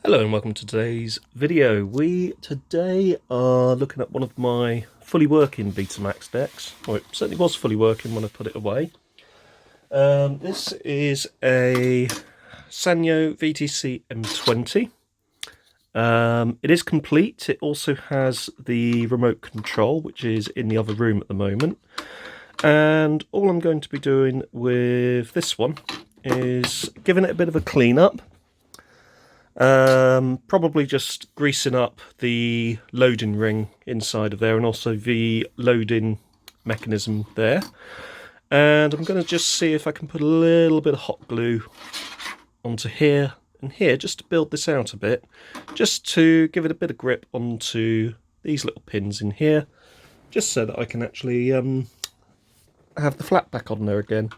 Hello and welcome to today's video. We today are looking at one of my fully working Betamax decks. Well, it certainly was fully working when I put it away. This is a Sanyo VTC M20. It is complete. It also has the remote control, which is in the other room at the moment. And all I'm going to be doing with this one is giving it a bit of a clean up. Probably just greasing up the loading ring inside of there and also the loading mechanism there. And I'm going to just see if I can put a little bit of hot glue onto here and here just to build this out a bit, just to give it a bit of grip onto these little pins in here, just so that I can actually have the flat back on there again.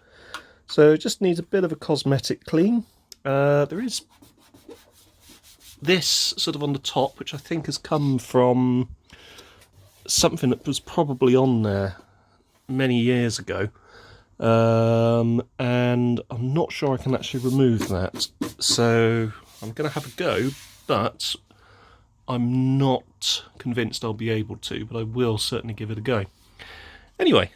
So it just needs a bit of a cosmetic clean. There is this sort of on the top, which I think has come from something that was probably on there many years ago, and I'm not sure I can actually remove that, so I'm going to have a go, but I'm not convinced I'll be able to, but I will certainly give it a go. Anyway,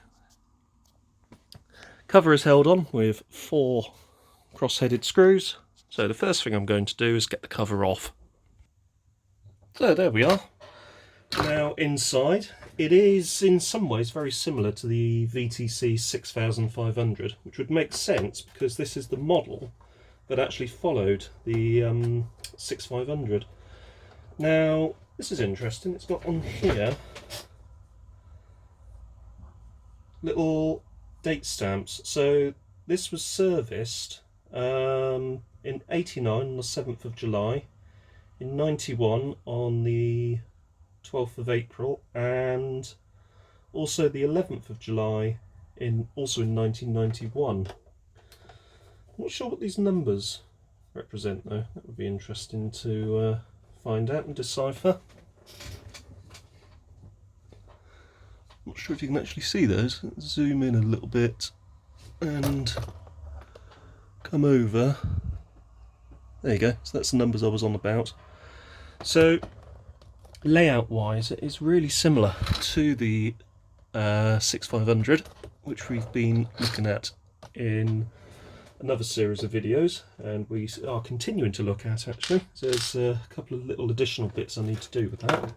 cover is held on with 4 cross-headed screws. So the first thing I'm going to do is get the cover off. So there we are. Now inside, it is in some ways very similar to the VTC 6500, which would make sense because this is the model that actually followed the 6500. Now this is interesting, it's got on here little date stamps. So this was serviced in 89 on the 7th of July, in 91 on the 12th of April, and also the 11th of July also in 1991. I'm not sure what these numbers represent though. That would be interesting to find out and decipher. I'm not sure if you can actually see those. Let's zoom in a little bit and come over. There you go, so that's the numbers I was on about. So layout wise, it is really similar to the 6500, which we've been looking at in another series of videos, and we are continuing to look at actually. So there's a couple of little additional bits I need to do with that.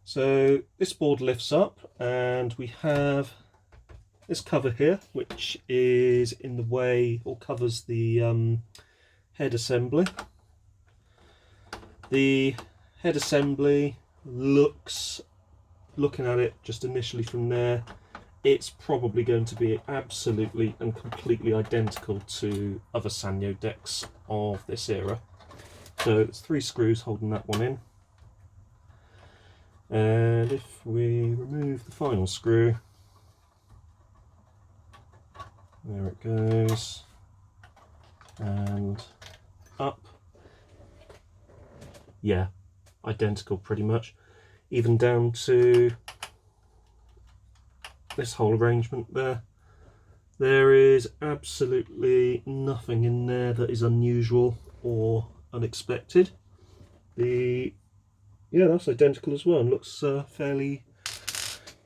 So this board lifts up and we have this cover here, which is in the way, or covers the head assembly. The head assembly looking at it just initially from there, it's probably going to be absolutely and completely identical to other Sanyo decks of this era. So it's 3 screws holding that one in. And if we remove the final screw, there it goes, and up. Yeah, identical pretty much, even down to this whole arrangement there. There is absolutely nothing in there that is unusual or unexpected. Yeah, that's identical as well, and looks fairly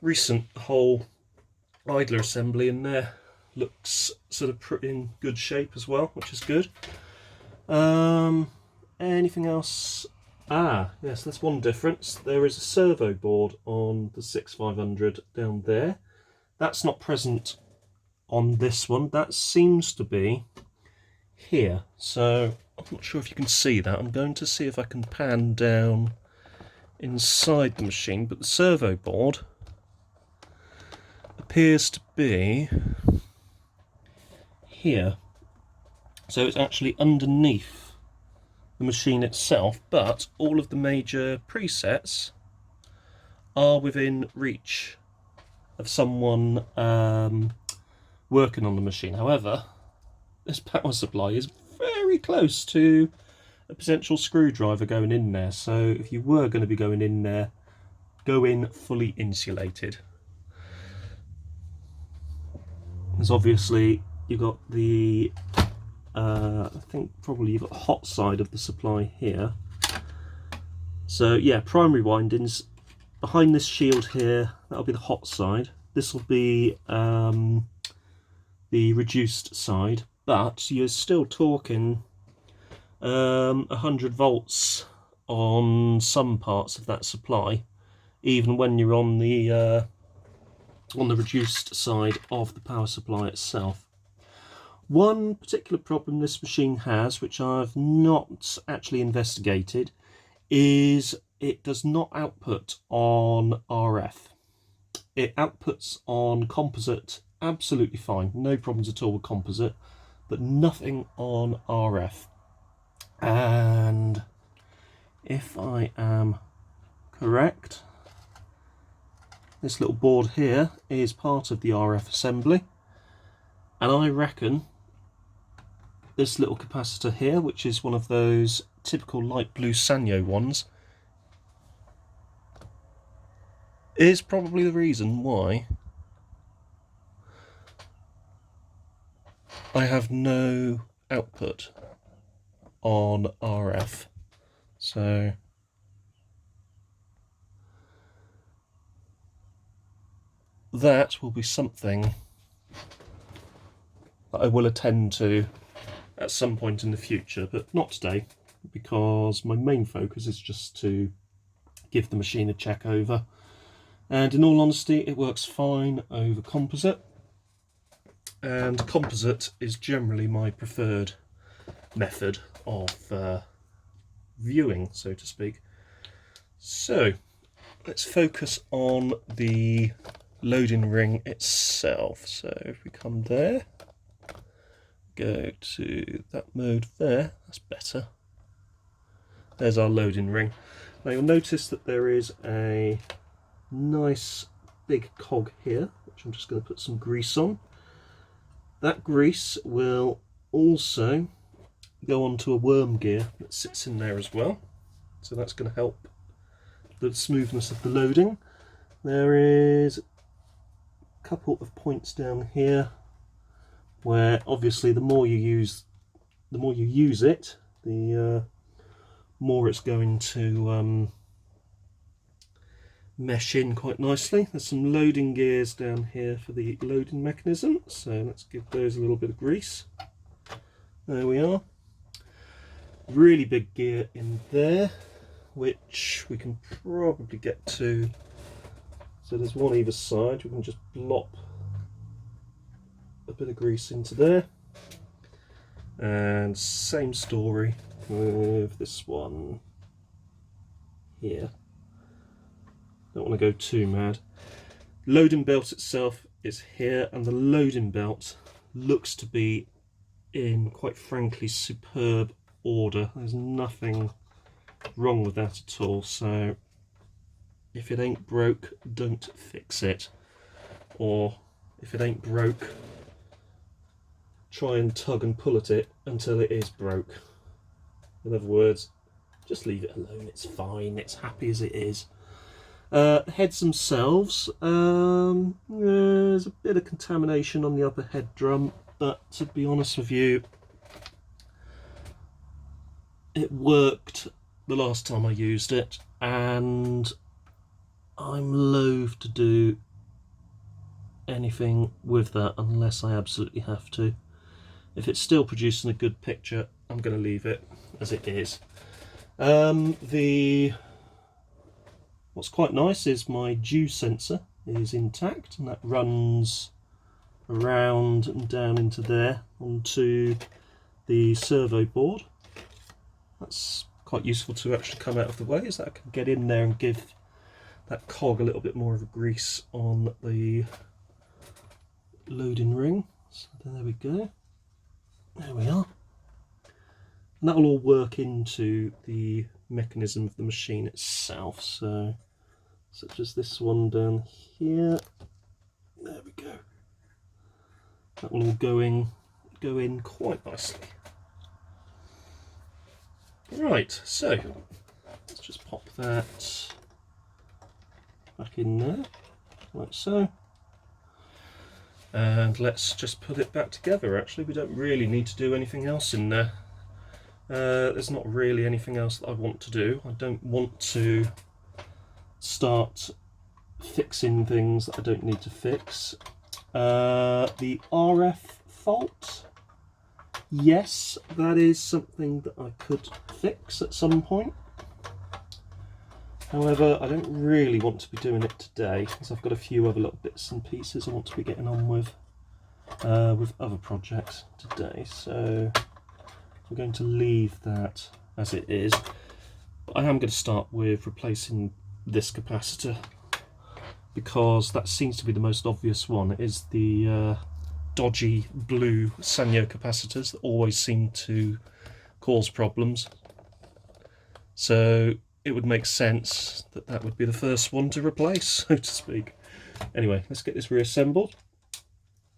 recent. The whole idler assembly in there looks sort of pretty in good shape as well, which is good. Anything else? Yes, that's one difference. There is a servo board on the 6500 down there. That's not present on this one. That seems to be here. So I'm not sure if you can see that. I'm going to see if I can pan down inside the machine, but the servo board appears to be here. So it's actually underneath the machine itself, but all of the major presets are within reach of someone working on the machine. However, this power supply is very close to a potential screwdriver going in there, so if you were going to be going in there, go in fully insulated. Because obviously you've got the I think probably you've got the hot side of the supply here. So yeah, primary windings behind this shield here, that'll be the hot side. This will be the reduced side, but you're still talking 100 volts on some parts of that supply, even when you're on the reduced side of the power supply itself. One particular problem this machine has, which I've not actually investigated, is it does not output on RF. It outputs on composite absolutely fine, no problems at all with composite, but nothing on RF. And if I am correct, this little board here is part of the RF assembly, and I reckon this little capacitor here, which is one of those typical light blue Sanyo ones, is probably the reason why I have no output on RF. So that will be something that I will attend to at some point in the future, but not today, because my main focus is just to give the machine a check over. And in all honesty, it works fine over composite, and composite is generally my preferred method of viewing, so to speak. So let's focus on the loading ring itself. So if we come there, go to that mode there, that's better. There's our loading ring. Now you'll notice that there is a nice big cog here, which I'm just going to put some grease on. That grease will also go onto a worm gear that sits in there as well, so that's going to help the smoothness of the loading. There is a couple of points down here where obviously the more you use it, the more it's going to mesh in quite nicely. There's some loading gears down here for the loading mechanism, so let's give those a little bit of grease. There we are. Really big gear in there, which we can probably get to. So there's one either side, we can just plop a bit of grease into there. And same story with this one here. Don't want to go too mad. Loading belt itself is here, and the loading belt looks to be in, quite frankly, superb order. There's nothing wrong with that at all, so if it ain't broke, don't fix it. Or if it ain't broke, try and tug and pull at it until it is broke. In other words, just leave it alone, it's fine, it's happy as it is. Heads themselves, there's a bit of contamination on the upper head drum, but to be honest with you, it worked the last time I used it, and I'm loath to do anything with that unless I absolutely have to. If it's still producing a good picture, I'm going to leave it as it is. What's quite nice is my dew sensor is intact, and that runs around and down into there onto the servo board. That's quite useful to actually come out of the way, is that I can get in there and give that cog a little bit more of a grease on the loading ring. So there we go. There we are. And that will all work into the mechanism of the machine itself. So, such as this one down here. There we go. That will all go in quite nicely. Right, so let's just pop that back in there, like so. And let's just put it back together. Actually, we don't really need to do anything else in there. There's not really anything else that I want to do. I don't want to start fixing things that I don't need to fix. The RF fault, yes, that is something that I could fix at some point. However, I don't really want to be doing it today, because I've got a few other little bits and pieces I want to be getting on with other projects today. So we're going to leave that as it is. But I am going to start with replacing this capacitor, because that seems to be the most obvious one. It is the dodgy blue Sanyo capacitors that always seem to cause problems. So it would make sense that that would be the first one to replace, so to speak. Anyway, let's get this reassembled.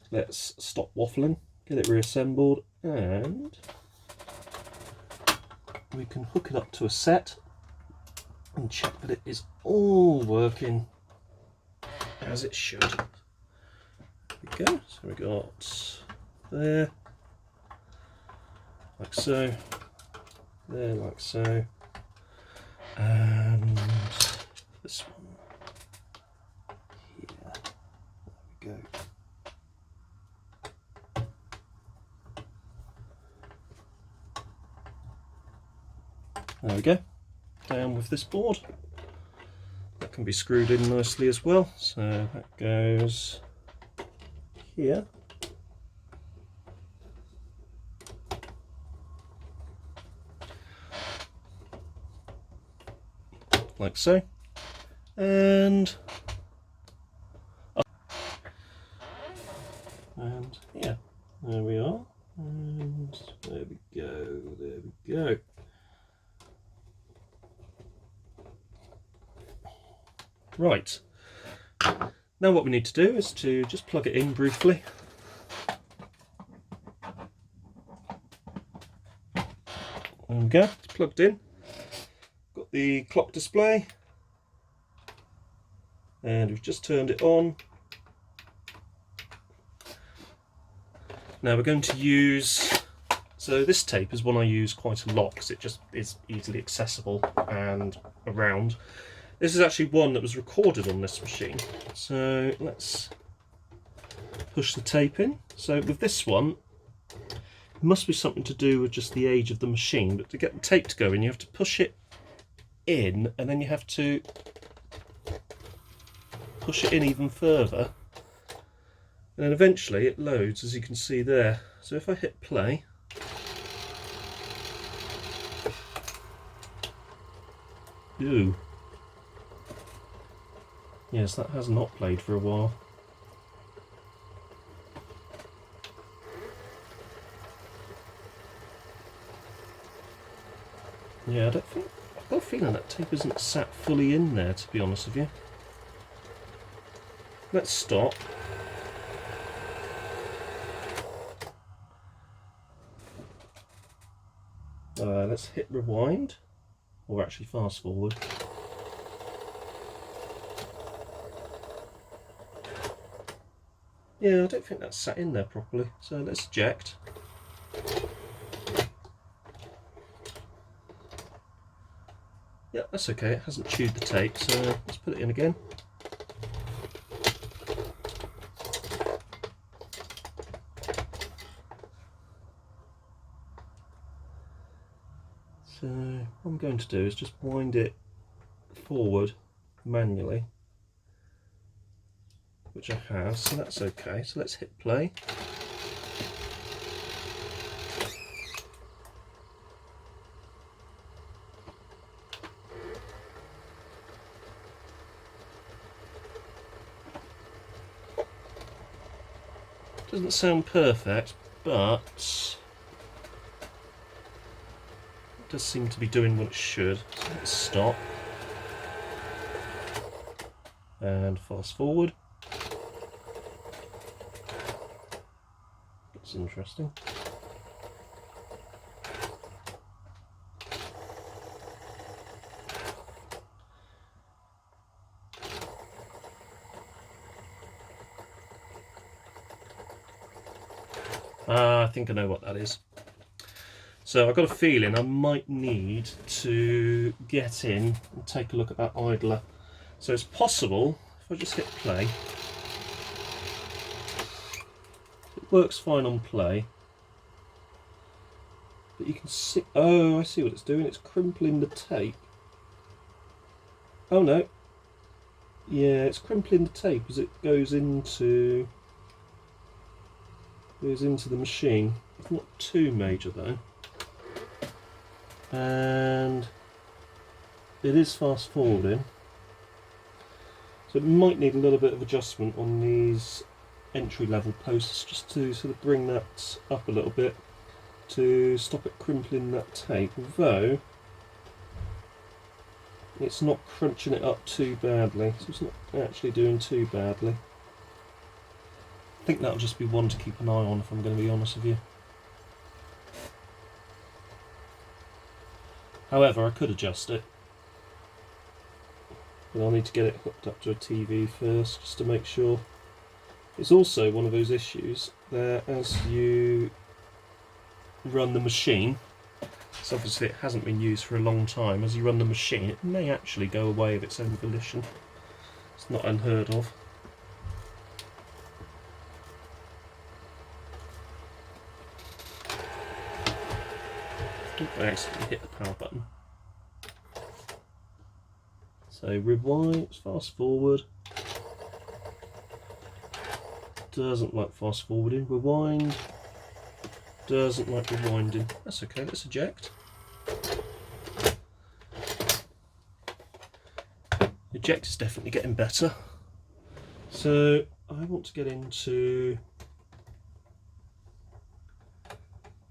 Let's stop waffling, get it reassembled, and we can hook it up to a set and check that it is all working as it should. There we go. So we got there, like so, there, like so, and this one here. There we go. There we go. Down with this board. That can be screwed in nicely as well. So that goes here. Like so. And up. And yeah, there we are. And there we go, there we go. Right, now what we need to do is to just plug it in briefly. There we go, it's plugged in. Got the clock display, and we've just turned it on. Now we're going to use, so this tape is one I use quite a lot because it just is easily accessible and around. This is actually one that was recorded on this machine. So let's push the tape in. So with this one, it must be something to do with just the age of the machine, but to get the tape to go in, you have to push it in, and then you have to push it in even further. And then eventually it loads, as you can see there. So if I hit play, ooh. Yes, that has not played for a while. Yeah, I've got a feeling that tape isn't sat fully in there, to be honest with you. Let's stop. Let's hit rewind, or actually fast forward. Yeah, I don't think that's sat in there properly, so let's eject. Yeah, that's okay, it hasn't chewed the tape, so let's put it in again. So what I'm going to do is just wind it forward manually, which I have, so that's okay. So let's hit play. Doesn't sound perfect, but it does seem to be doing what it should. So let's stop and fast forward. That's interesting. I think I know what that is. So I've got a feeling I might need to get in and take a look at that idler. So it's possible, if I just hit play, it works fine on play. But you can see, oh, I see what it's doing, it's crimpling the tape. Oh no, yeah, it's crimpling the tape as it goes into the machine. It's not too major though. And it is fast forwarding, so it might need a little bit of adjustment on these entry level posts just to sort of bring that up a little bit to stop it crimpling that tape, although it's not crunching it up too badly, so it's not actually doing too badly. I think that'll just be one to keep an eye on, if I'm going to be honest with you. However, I could adjust it, but I'll need to get it hooked up to a TV first just to make sure. It's also one of those issues that as you run the machine, so obviously it hasn't been used for a long time, as you run the machine it may actually go away of its own volition. It's not unheard of. I accidentally hit the power button. So rewind, fast forward. Doesn't like fast forwarding. Rewind. Doesn't like rewinding. That's okay, let's eject. Eject is definitely getting better. So I want to get into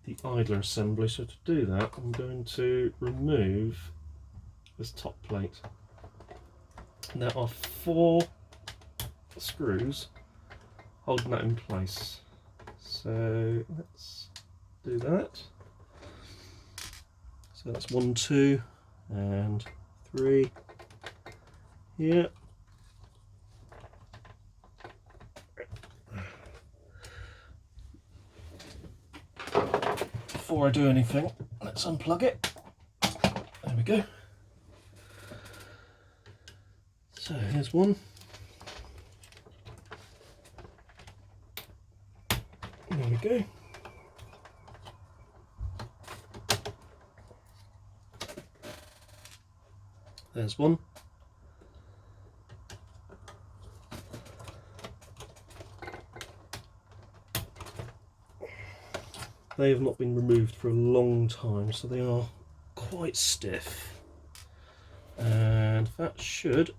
the idler assembly, so to do that I'm going to remove this top plate. And there are 4 screws holding that in place, so let's do that. So that's 1, 2 and 3 here. Before I do anything, let's unplug it. There we go. So here's one. There we go. There's one. They have not been removed for a long time, so they are quite stiff. And that should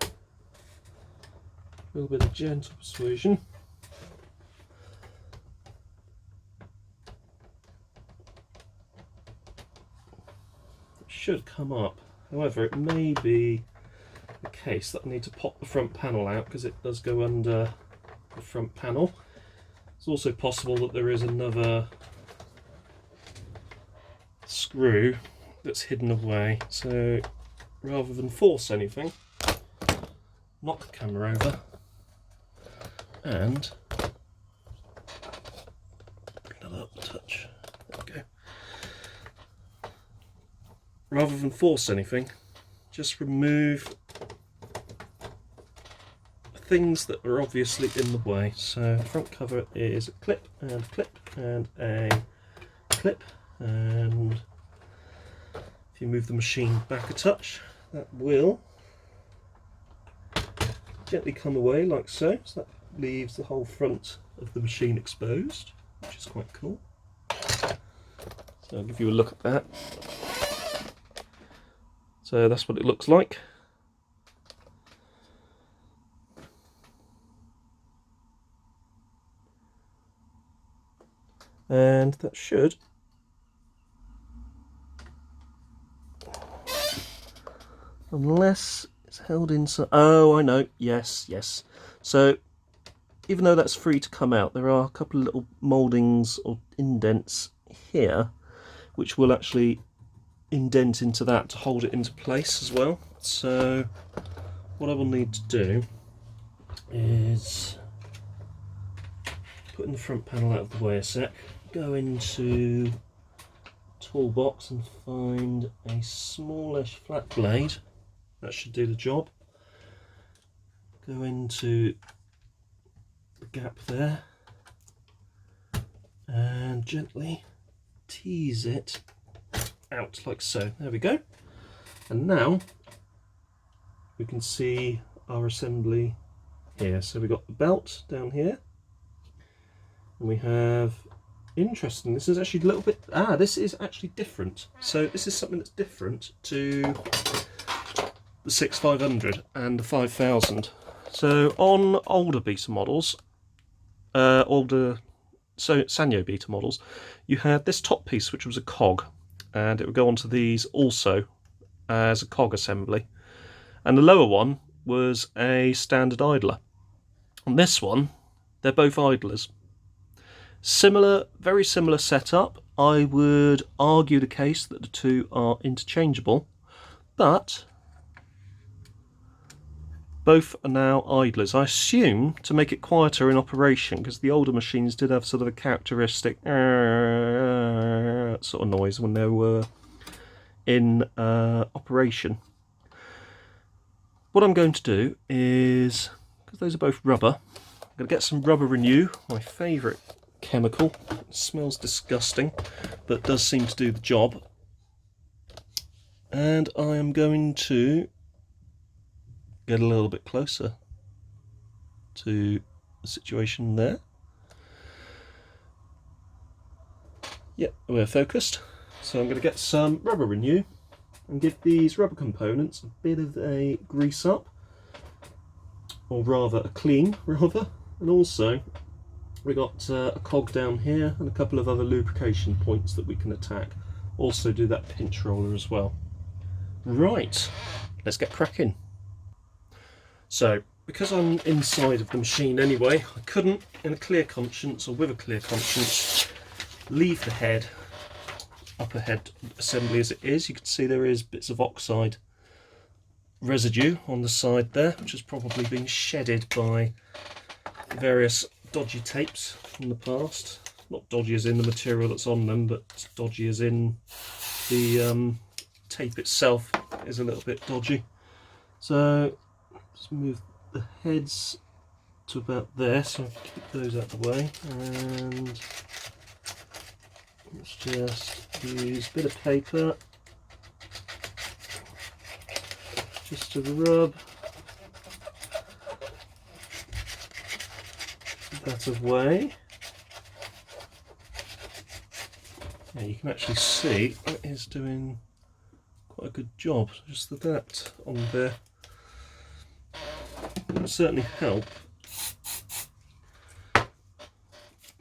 a little bit of gentle persuasion. It should come up. However, it may be the case that I need to pop the front panel out because it does go under the front panel. It's also possible that there is another screw that's hidden away. So rather than force anything, knock the camera over and bring that up a touch. There we go. Rather than force anything, just remove things that are obviously in the way. So the front cover is a clip and a clip and a clip, and if you move the machine back a touch, that will gently come away like so. So that leaves the whole front of the machine exposed, which is quite cool. So I'll give you a look at that. So that's what it looks like. And that should unless it's held in some, oh I know, yes. So even though that's free to come out, there are a couple of little mouldings or indents here which will actually indent into that to hold it into place as well. So what I will need to do is putting the front panel out of the way a sec, go into toolbox and find a smallish flat blade. That should do the job. Go into the gap there and gently tease it out like so. There we go. And now we can see our assembly here. So we've got the belt down here, and we have, interesting, this is actually a little bit, this is actually different. So this is something that's different to the 6500 and the 5000. So on older beta models, Sanyo beta models, you had this top piece which was a cog, and it would go onto these also as a cog assembly, and the lower one was a standard idler. On this one, they're both idlers. Similar, very similar setup. I would argue the case that the two are interchangeable, but both are now idlers. I assume to make it quieter in operation, because the older machines did have sort of a characteristic sort of noise when they were in operation. What I'm going to do is, because those are both rubber, I'm going to get some rubber renew, my favourite chemical. It smells disgusting, but does seem to do the job. And I am going to get a little bit closer to the situation there. Yep, we're focused. So I'm going to get some rubber renew and give these rubber components a bit of a grease up, or rather a clean, rather. And also we got a cog down here and a couple of other lubrication points that we can attack. Also do that pinch roller as well. Right, let's get cracking. So, because I'm inside of the machine anyway, I couldn't, in a clear conscience, or with a clear conscience, leave the head, upper head assembly as it is. You can see there is bits of oxide residue on the side there, which has probably been shedded by various dodgy tapes from the past. Not dodgy as in the material that's on them, but dodgy as in the tape itself is a little bit dodgy. So let's move the heads to about there, so I can keep those out of the way, and let's just use a bit of paper just to rub that away. Yeah, you can actually see it is doing quite a good job. Just that on there will certainly help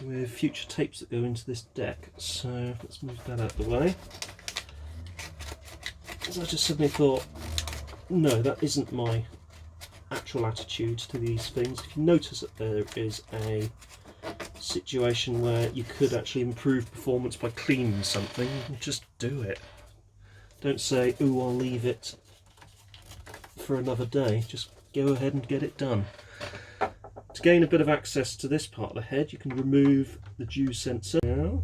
with future tapes that go into this deck. So let's move that out of the way. So I just suddenly thought, no, that isn't my actual attitude to these things. If you notice that there is a situation where you could actually improve performance by cleaning something, just do it. Don't say, ooh, I'll leave it for another day. Just go ahead and get it done. To gain a bit of access to this part of the head, you can remove the dew sensor. Now,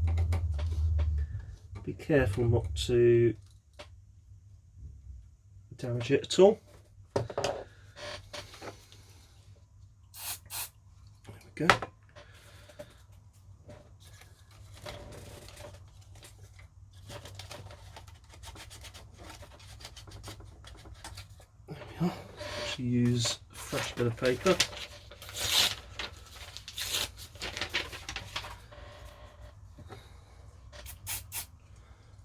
be careful not to damage it at all. There we go. There we are. Actually use a fresh bit of paper.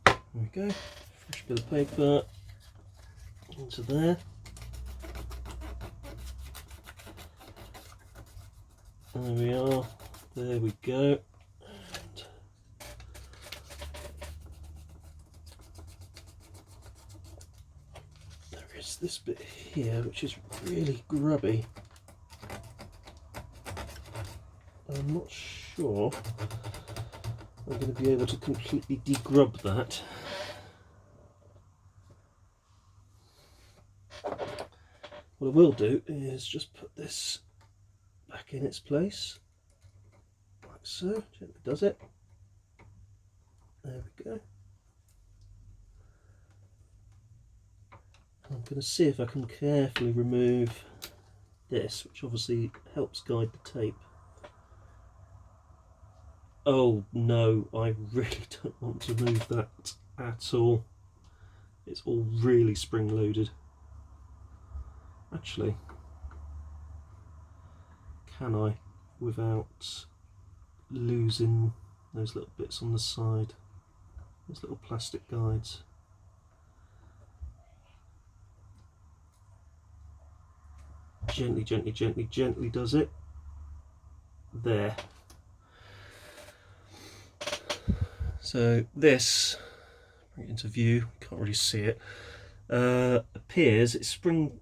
There we go. Fresh bit of paper into there. There we are. There we go. And there is this bit here which is really grubby. I'm not sure I'm going to be able to completely degrub that. What I will do is just put this back in its place, like so. Gently does it. There we go. I'm going to see if I can carefully remove this, which obviously helps guide the tape. Oh no, I really don't want to move that at all. It's all really spring loaded. Actually, can I, without losing those little bits on the side, those little plastic guides? Gently, gently, gently, gently does it. There. So this, bring it into view, can't really see it, appears, it's spring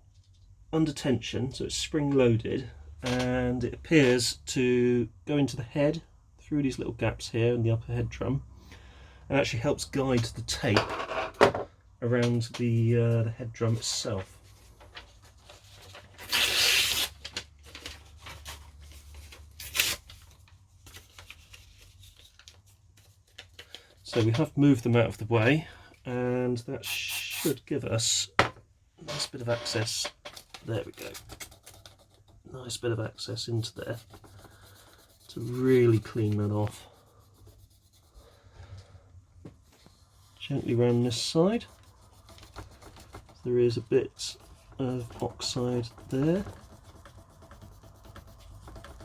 under tension, so it's spring loaded, and it appears to go into the head through these little gaps here in the upper head drum, and actually helps guide the tape around the head drum itself. So we have moved them out of the way, and that should give us a nice bit of access. There we go. Nice bit of access into there to really clean that off. Gently round this side. There is a bit of oxide there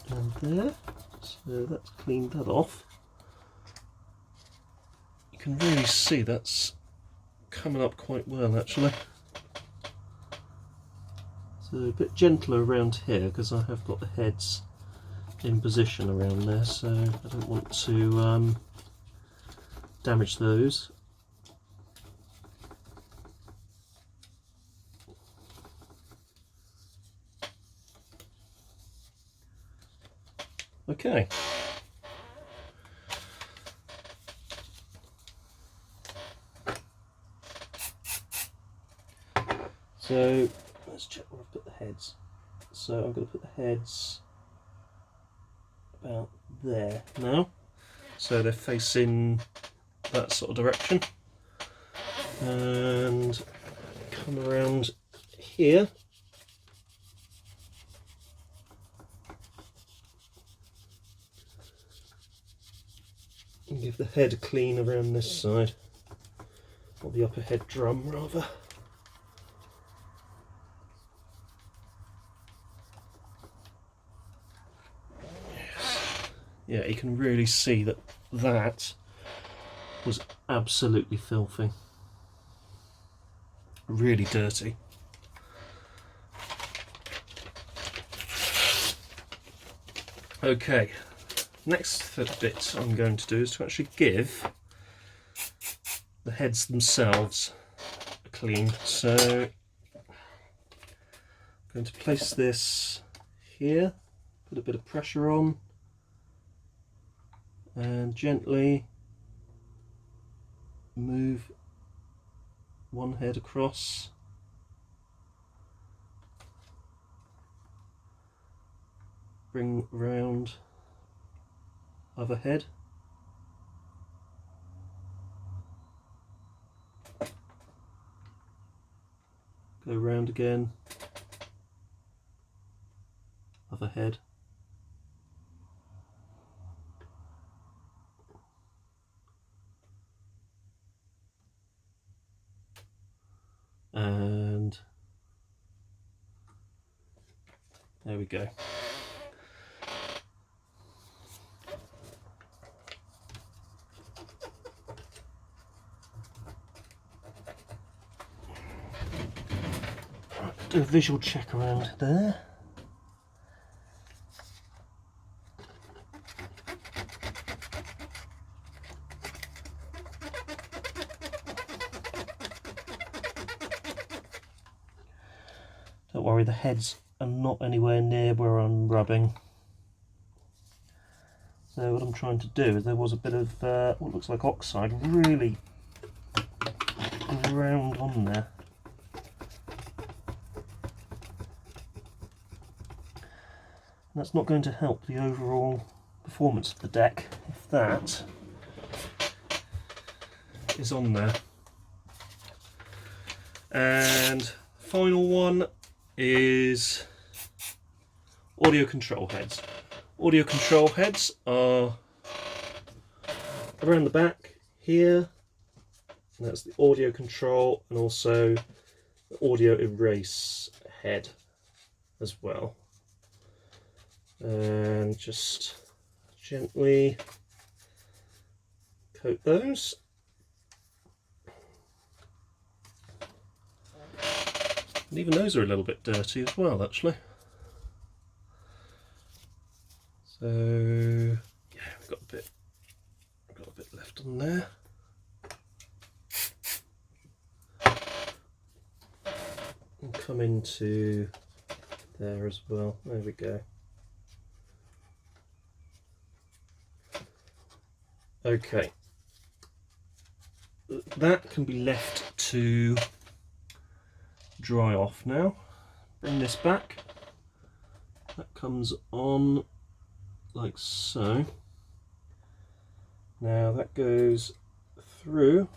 and there, so that's cleaned that off. You can really see that's coming up quite well actually. So a bit gentler around here because I have got the heads in position around there, so I don't want to damage those. Okay. So let's check where I've put the heads. So I'm going to put the heads about there now. So they're facing that sort of direction. And come around here. And give the head a clean around this side, or the upper head drum rather. Yeah, you can really see that that was absolutely filthy, really dirty. Okay. Next bit I'm going to do is to actually give the heads themselves a clean. So I'm going to place this here, put a bit of pressure on, and gently move one head across. Bring round other head. Go round again. Other head. And there we go. Do a visual check around there. Don't worry, the heads are not anywhere near where I'm rubbing. So what I'm trying to do is there was a bit of what looks like oxide really ground on there. And that's not going to help the overall performance of the deck if that is on there. And the final one is audio control heads. Audio control heads are around the back here. And that's the audio control and also the audio erase head as well. And just gently coat those. And even those are a little bit dirty as well, actually. So yeah, we've got a bit left on there. And come into there as well. There we go. Okay. That can be left to dry off now. Bring this back. That comes on like so. Now that goes through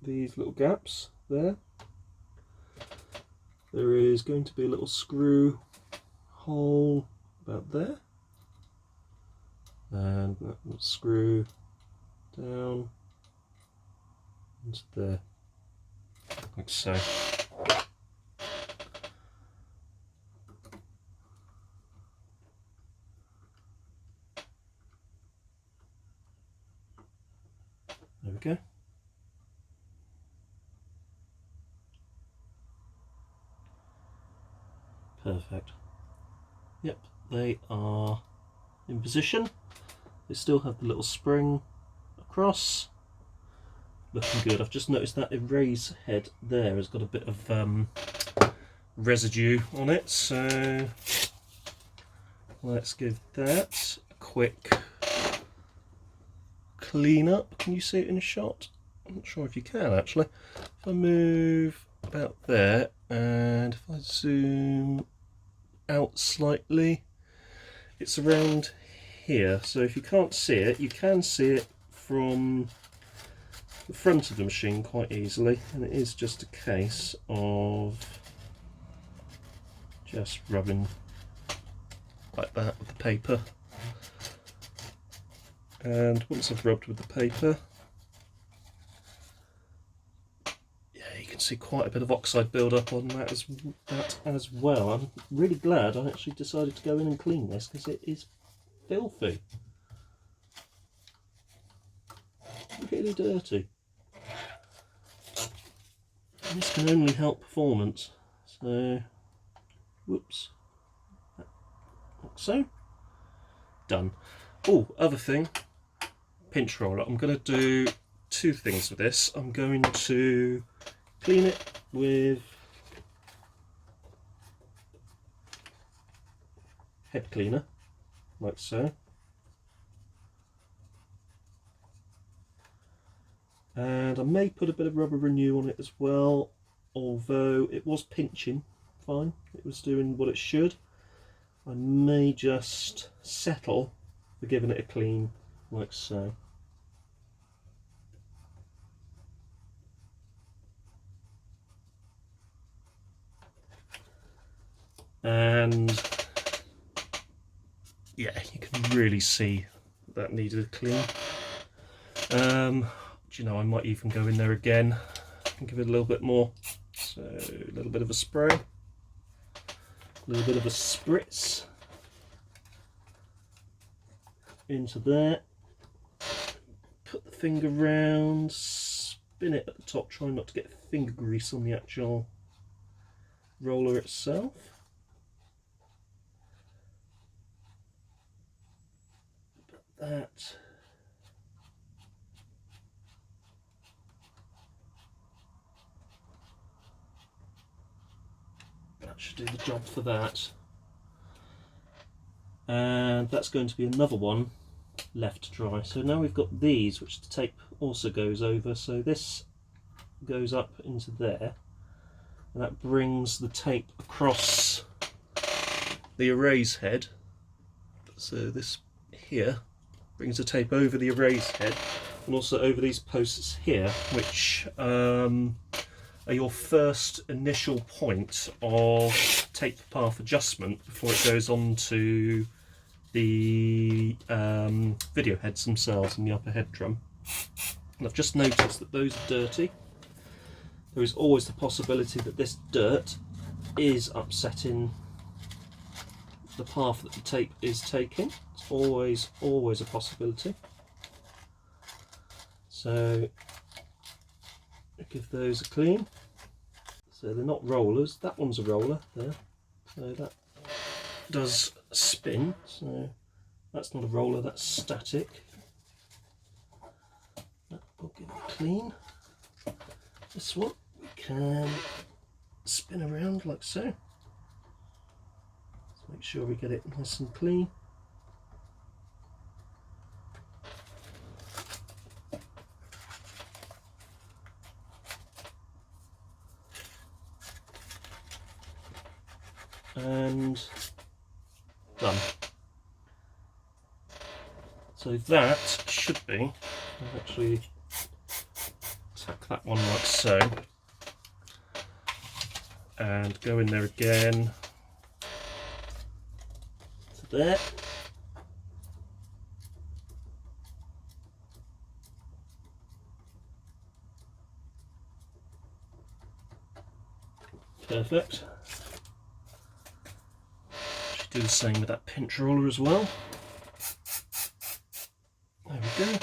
these little gaps there. There is going to be a little screw hole about there, and that will screw down into there, like so. There we go. Perfect. Yep, they are in position. They still have the little spring across. Looking good. I've just noticed that erase head there has got a bit of residue on it, so let's give that a quick clean up. Can you see it in a shot? I'm not sure if you can actually. If I move about there and if I zoom out slightly, it's around here, so if you can't see it, you can see it from the front of the machine quite easily, and it is just a case of just rubbing like that with the paper. And once I've rubbed with the paper, you can see quite a bit of oxide build up on that as well. I'm really glad I actually decided to go in and clean this because it is filthy, really dirty. And this can only help performance. So, whoops, like so, done. Oh, other thing, pinch roller. I'm going to do two things with this. I'm going to clean it with head cleaner, like so. And I may put a bit of rubber renew on it as well, although it was pinching fine. It was doing what it should. I may just settle for giving it a clean, like so. And yeah, you can really see that needed a clean. Do you know, I might even go in there again and give it a little bit more. So a little bit of a spray, a little bit of a spritz into there. Put the finger round, spin it at the top, try not to get finger grease on the actual roller itself. That should do the job for that. And that's going to be another one left to dry. So now we've got these, which the tape also goes over, so this goes up into there, and that brings the tape across the erase head. So this here brings the tape over the erase head and also over these posts here, which are your first initial point of tape path adjustment before it goes on to the video heads themselves and the upper head drum. And I've just noticed that those are dirty. There is always the possibility that this dirt is upsetting the path that the tape is taking. It's always a possibility. So give those a clean. So they're not rollers. That one's a roller there. So that does spin. So that's not a roller, that's static. That will give it clean. This one we can spin around like so. Let's make sure we get it nice and clean. And done. So that should be, I'll actually tack that one like so, and go in there again to there. Perfect. Should do the same with that pinch roller as well. There we go.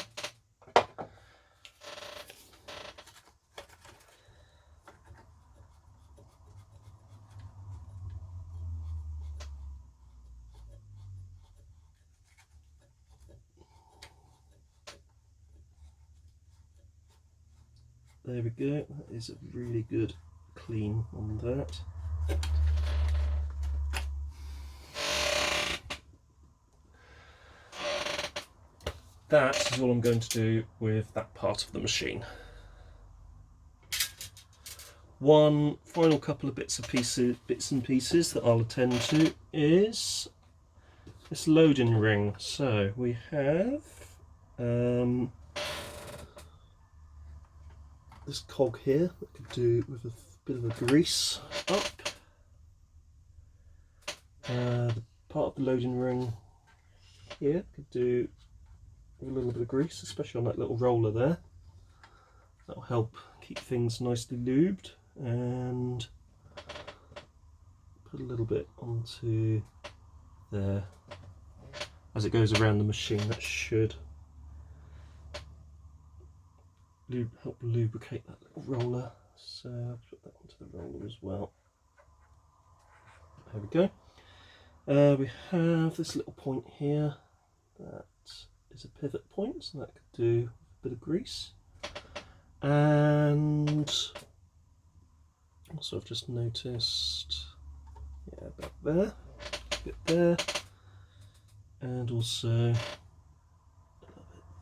There we go. That is a really good clean on that. That is all I'm going to do with that part of the machine. One final couple of bits and pieces that I'll attend to is this loading ring. So we have this cog here that could do with a bit of a grease up. The part of the loading ring here could do a little bit of grease, especially on that little roller there. That'll help keep things nicely lubed, and put a little bit onto there as it goes around the machine. That should help lubricate that little roller. So I'll put that onto the roller as well. There we go. We have this little point here that is a pivot point, so that could do a bit of grease. And also I've just noticed, yeah, about there, a bit there, and also a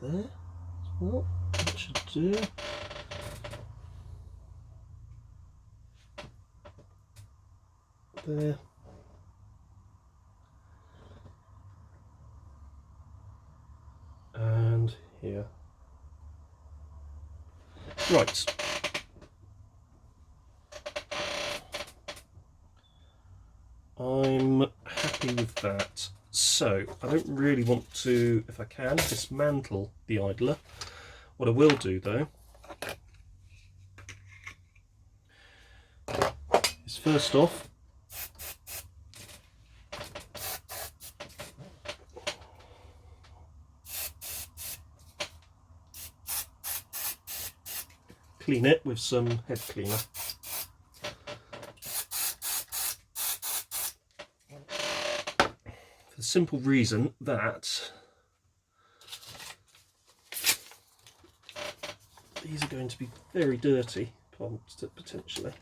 bit there as well. That should do. There. And here. Right. I'm happy with that. So I don't really want to, if I can, dismantle the idler. What I will do though is first off clean it with some head cleaner. For the simple reason that these are going to be very dirty, potentially.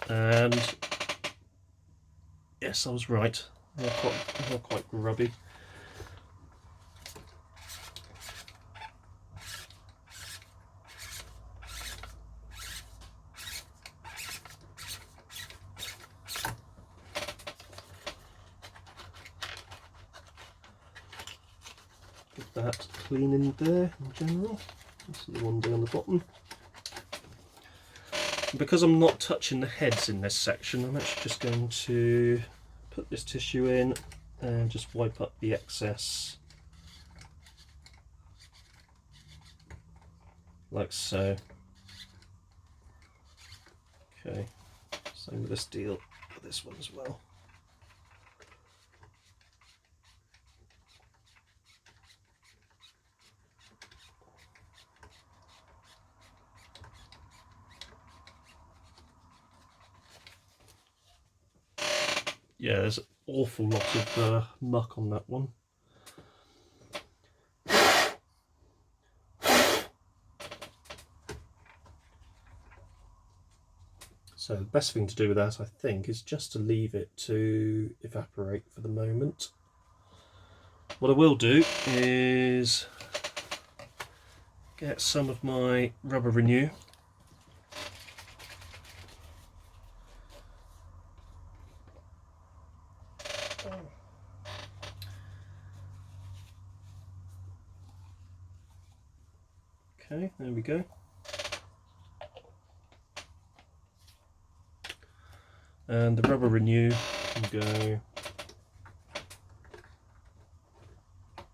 And yes, I was right. They're quite grubby. that clean in there in general. This is the one down the bottom. And because I'm not touching the heads in this section, I'm actually just going to put this tissue in and just wipe up the excess like so. Okay, same with this deal for this one as well. Yeah, there's an awful lot of muck on that one. So the best thing to do with that, I think, is just to leave it to evaporate for the moment. What I will do is get some of my rubber renew. Okay, there we go. And the rubber renew can go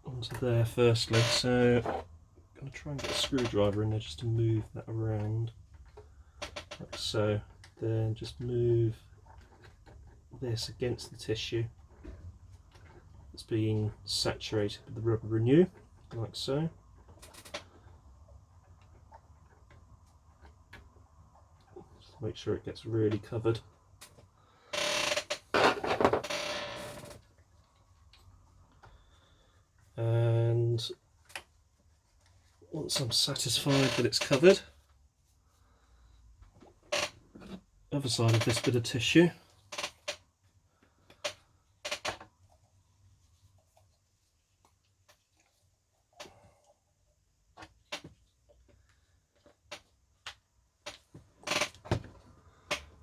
onto there firstly. So I'm going to try and get a screwdriver in there just to move that around, like so. Then just move this against the tissue that's being saturated with the rubber renew, like so. Just make sure it gets really covered. And once I'm satisfied that it's covered, other side of this bit of tissue,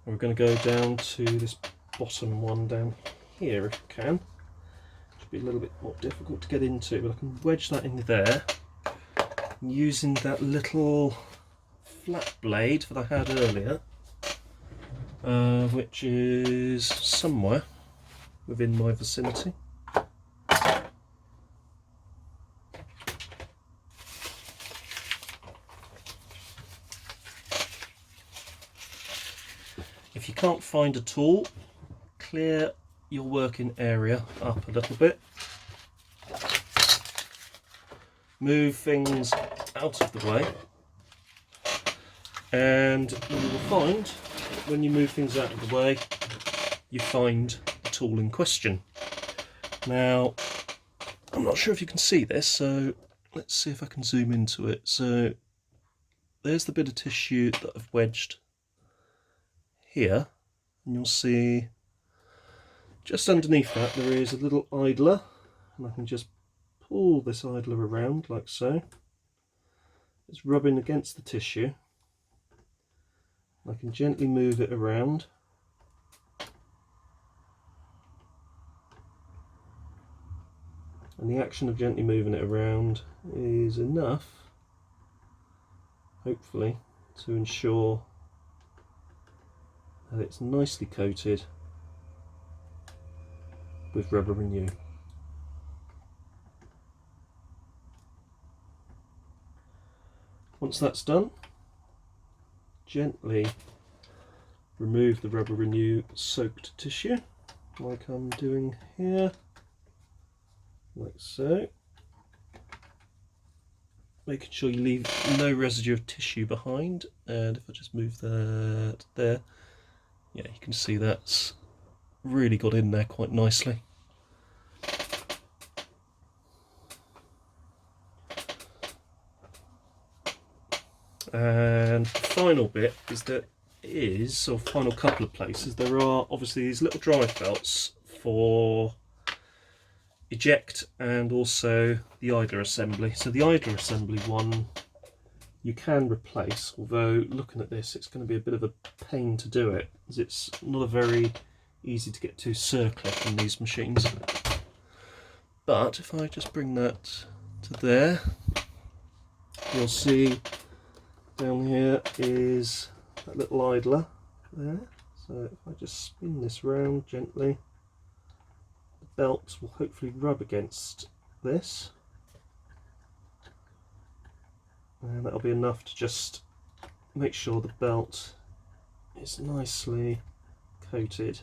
we're going to go down to this bottom one down here if we can. Should be a little bit more difficult to get into, but I can wedge that in there using that little flat blade that I had earlier, which is somewhere within my vicinity. If you can't find a tool, clear your working area up a little bit. Move things out of the way, and you will find that when you move things out of the way, you find the tool in question. Now, I'm not sure if you can see this, so let's see if I can zoom into it. So there's the bit of tissue that I've wedged here, and you'll see just underneath that there is a little idler, and I can just pull this idler around like so. It's rubbing against the tissue. I can gently move it around. And the action of gently moving it around is enough, hopefully, to ensure that it's nicely coated with rubber renew. Once that's done, gently remove the rubber renew soaked tissue, like I'm doing here, like so. Making sure you leave no residue of tissue behind, and if I just move that there, yeah, you can see that's really got in there quite nicely. And the final bit or final couple of places, there are obviously these little drive belts for eject and also the idler assembly. So the idler assembly one you can replace, although looking at this it's going to be a bit of a pain to do it, as it's not a very easy to get to circlip on these machines. But if I just bring that to there. You'll see down here is that little idler there. So if I just spin this round gently, the belt will hopefully rub against this, and that'll be enough to just make sure the belt is nicely coated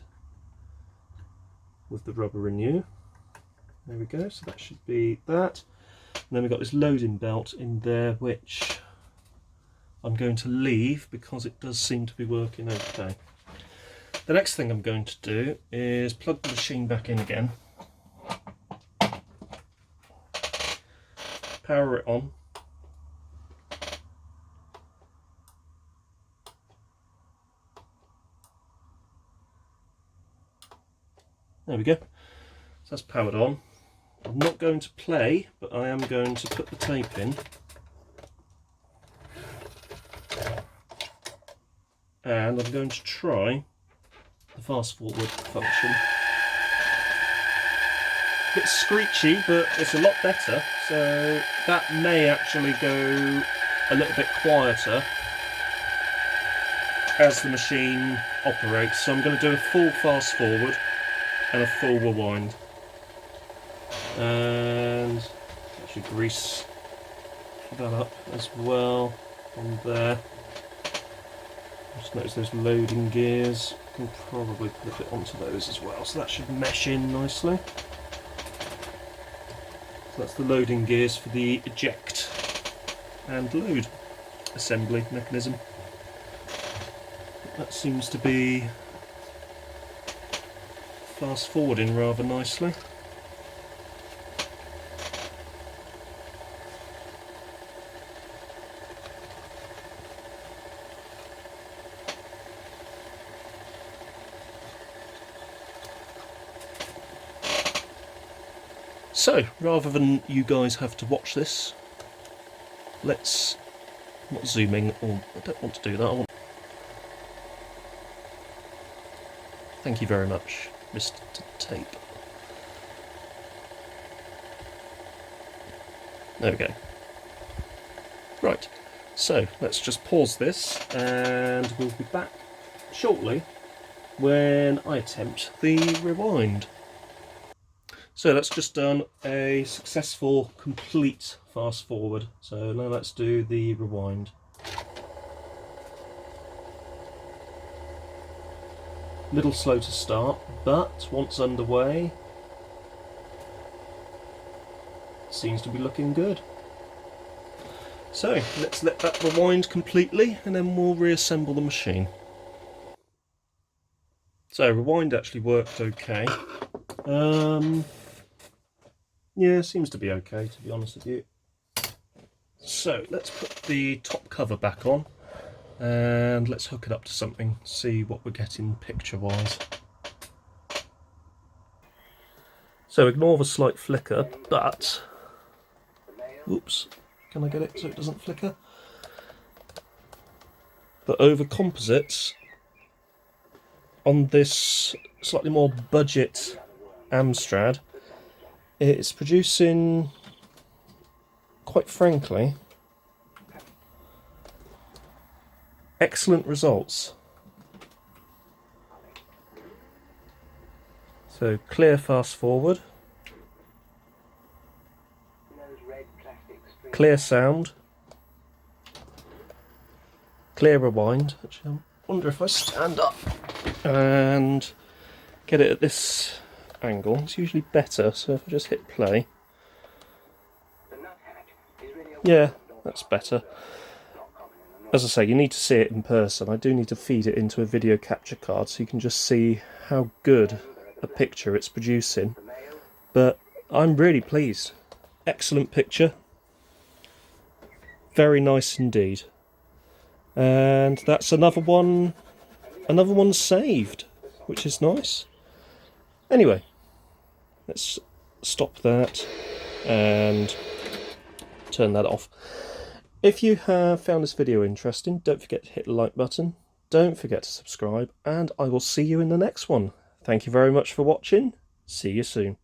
with the rubber renew. There we go, so that should be that. And then we've got this loading belt in there, which I'm going to leave because it does seem to be working okay. The next thing I'm going to do is plug the machine back in again, power it on, there we go, so that's powered on. I'm not going to play, but I am going to put the tape in, and I'm going to try the fast forward function. A bit screechy, but it's a lot better, so that may actually go a little bit quieter as the machine operates. So I'm going to do a full fast forward and a full rewind, and I should grease that up as well on there. Just notice those loading gears, I can probably put a bit onto those as well, so that should mesh in nicely. So that's the loading gears for the eject and load assembly mechanism. That seems to be fast forwarding rather nicely. So, rather than you guys have to watch this, let's not zoom in, or I don't want to do that. Thank you very much, Mr. Tape. There we go. Right, so let's just pause this and we'll be back shortly when I attempt the rewind. So that's just done a successful complete fast forward. So now let's do the rewind. Little slow to start, but once underway, seems to be looking good. So let's let that rewind completely and then we'll reassemble the machine. So rewind actually worked okay. Yeah, seems to be okay, to be honest with you. So let's put the top cover back on and let's hook it up to something, see what we're getting picture wise. So ignore the slight flicker, but oops, can I get it so it doesn't flicker? But over composites on this slightly more budget Amstrad, it's producing, quite frankly, excellent results. So clear fast forward, clear sound, clear rewind. Actually, I wonder if I stand up and get it at this angle, it's usually better, so if I just hit play, yeah, that's better. As I say, you need to see it in person. I do need to feed it into a video capture card so you can just see how good a picture it's producing, but I'm really pleased. Excellent picture, very nice indeed, and that's another one saved, which is nice. Anyway, let's stop that and turn that off. If you have found this video interesting, don't forget to hit the like button, don't forget to subscribe, and I will see you in the next one. Thank you very much for watching, see you soon.